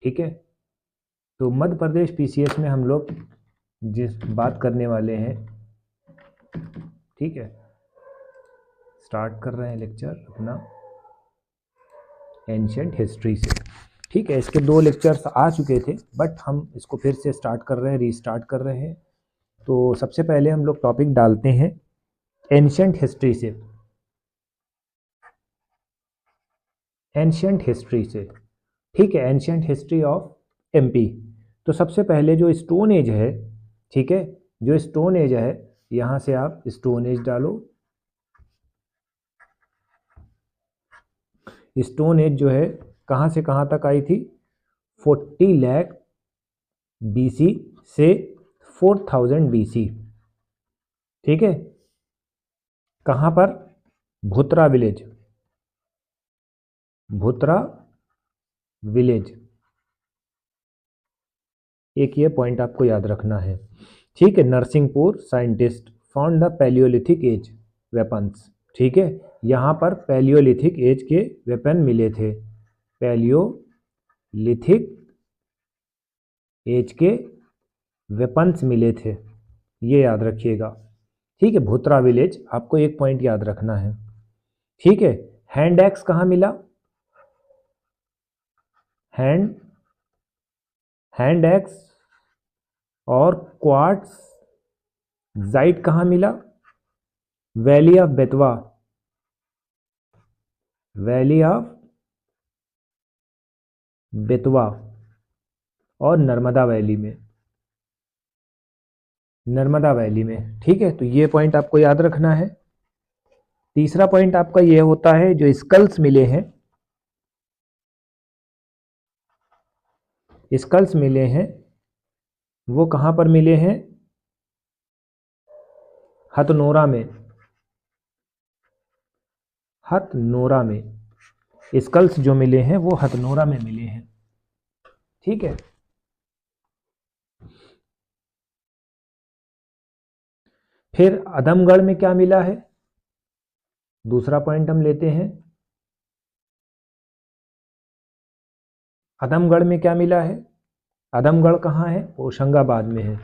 ठीक है, तो मध्य प्रदेश पीसीएस में हम लोग जिस बात करने वाले हैं, ठीक है, स्टार्ट कर रहे हैं लेक्चर अपना एंशिएंट हिस्ट्री से। ठीक है, इसके 2 लेक्चर्स आ चुके थे बट हम इसको फिर से स्टार्ट कर रहे हैं, रीस्टार्ट कर रहे हैं। तो सबसे पहले हम लोग टॉपिक डालते हैं एंशिएंट हिस्ट्री से। एंशिएंट हिस्ट्री से, ठीक है, एंशिएंट हिस्ट्री ऑफ एमपी। तो सबसे पहले जो स्टोन एज है, ठीक है, जो स्टोन एज है, यहाँ से आप स्टोन एज डालो। स्टोन एज जो है कहाँ से कहाँ तक आई थी, 40 लाख बीसी से 4000 बीसी। ठीक है, कहाँ पर, भुत्रा विलेज, भुत्रा विलेज, एक ये पॉइंट आपको याद रखना है। ठीक है, Narsinghpur scientist found the palaeolithic age weapons. ठीक है, यहाँ पर पैलियोलिथिक एज के वेपन मिले थे, पैलियोलिथिक एज के वेपन्स मिले थे, ये याद रखिएगा। ठीक है, भुत्रा विलेज आपको एक पॉइंट याद रखना है। ठीक है, हैंड एक्स कहाँ मिला, हैंड एक्स और क्वार्ट्स जाइट कहाँ मिला, valley of Betwa, valley of Betwa और नर्मदा वैली में, नर्मदा वैली में। ठीक है, तो ये पॉइंट आपको याद रखना है। तीसरा पॉइंट आपका ये होता है जो स्कल्स मिले हैं, स्कल्स मिले हैं वो कहाँ पर मिले हैं, हथनोरा में, हथनोरा में स्कल्स जो मिले हैं वो हथनोरा में मिले हैं। ठीक है, फिर आदमगढ़ में क्या मिला है, दूसरा पॉइंट हम लेते हैं, आदमगढ़ में क्या मिला है, आदमगढ़ कहाँ है, होशंगाबाद में है।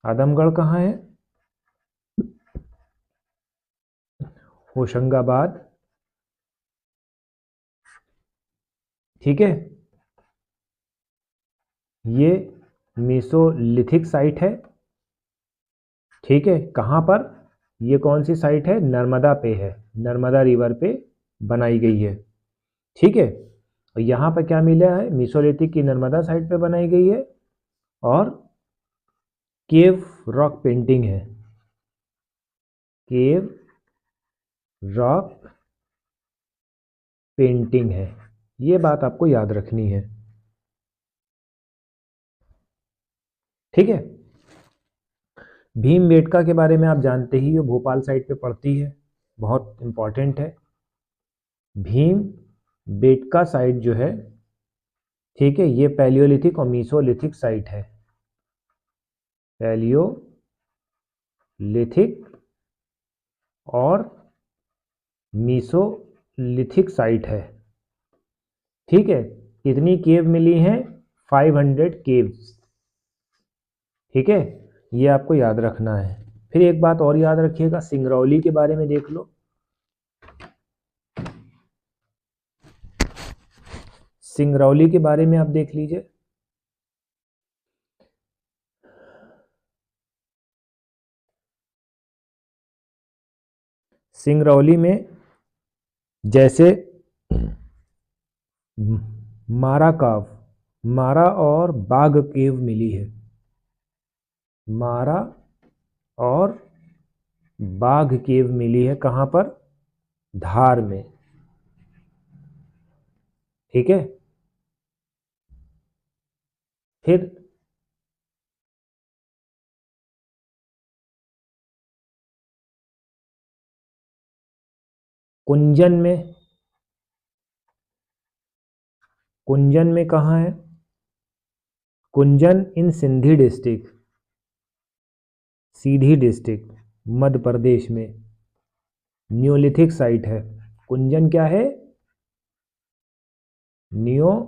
आदमगढ़ कहाँ है, होशंगाबाद। ठीक है, ये मेसोलिथिक साइट है। ठीक है, कहाँ पर, ये कौन सी साइट है, नर्मदा पे है, नर्मदा रिवर पे बनाई गई है। ठीक है, और यहाँ पर क्या मिला है, मेसोलिथिक की नर्मदा साइट पे बनाई गई है और केव रॉक पेंटिंग है, केव रॉक पेंटिंग है, ये बात आपको याद रखनी है। ठीक है, भीमबेटका के बारे में आप जानते ही हो, भोपाल साइड पे पड़ती है, बहुत इंपॉर्टेंट है। भीमबेटका साइट जो है, ठीक है, ये पैलियोलिथिक और मीसोलिथिक साइट है, पैलियोलिथिक और मीसोलिथिक साइट है। ठीक है, कितनी केव मिली हैं, 500 केव्स। ठीक है, ये आपको याद रखना है। फिर एक बात और याद रखिएगा, सिंगरौली के बारे में देख लो, सिंगरौली के बारे में आप देख लीजिए। सिंगरौली में जैसे मारा काव, मारा और बाघ केव मिली है, मारा और बाघ केव मिली है, कहाँ पर, धार में। ठीक है, फिर कुंजन में, कुंजन में कहाँ है, कुंजन इन सिंधी डिस्ट्रिक्ट, सीधी डिस्ट्रिक्ट मध्य प्रदेश में। नियोलिथिक साइट है। कुंजन क्या है? नियोलिथिक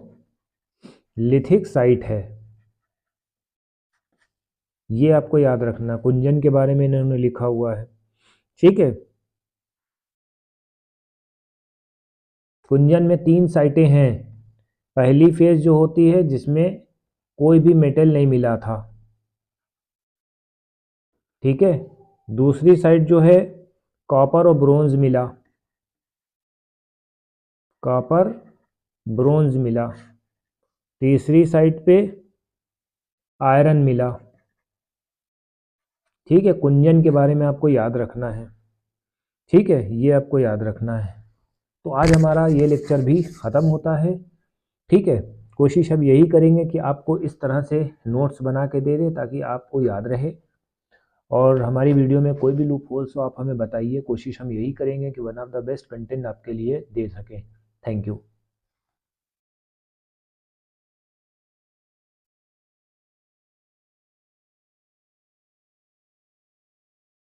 साइट है। ये आपको याद रखना, कुंजन के बारे में इन्होंने लिखा हुआ है। ठीक है, कुंजन में 3 साइटें हैं। पहली फेज जो होती है जिसमें कोई भी मेटल नहीं मिला था, ठीक है। दूसरी साइट जो है कॉपर और ब्रोंज मिला, कॉपर ब्रोंज मिला। तीसरी साइट पे आयरन मिला। ठीक है, कुंजन के बारे में आपको याद रखना है। ठीक है, ये आपको याद रखना है। तो आज हमारा ये लेक्चर भी ख़त्म होता है। ठीक है, कोशिश अब यही करेंगे कि आपको इस तरह से नोट्स बना के दे दें ताकि आपको याद रहे, और हमारी वीडियो में कोई भी लूप होल्स हो आप हमें बताइए। कोशिश हम यही करेंगे कि one of the best content आपके लिए दे सकें। Thank you.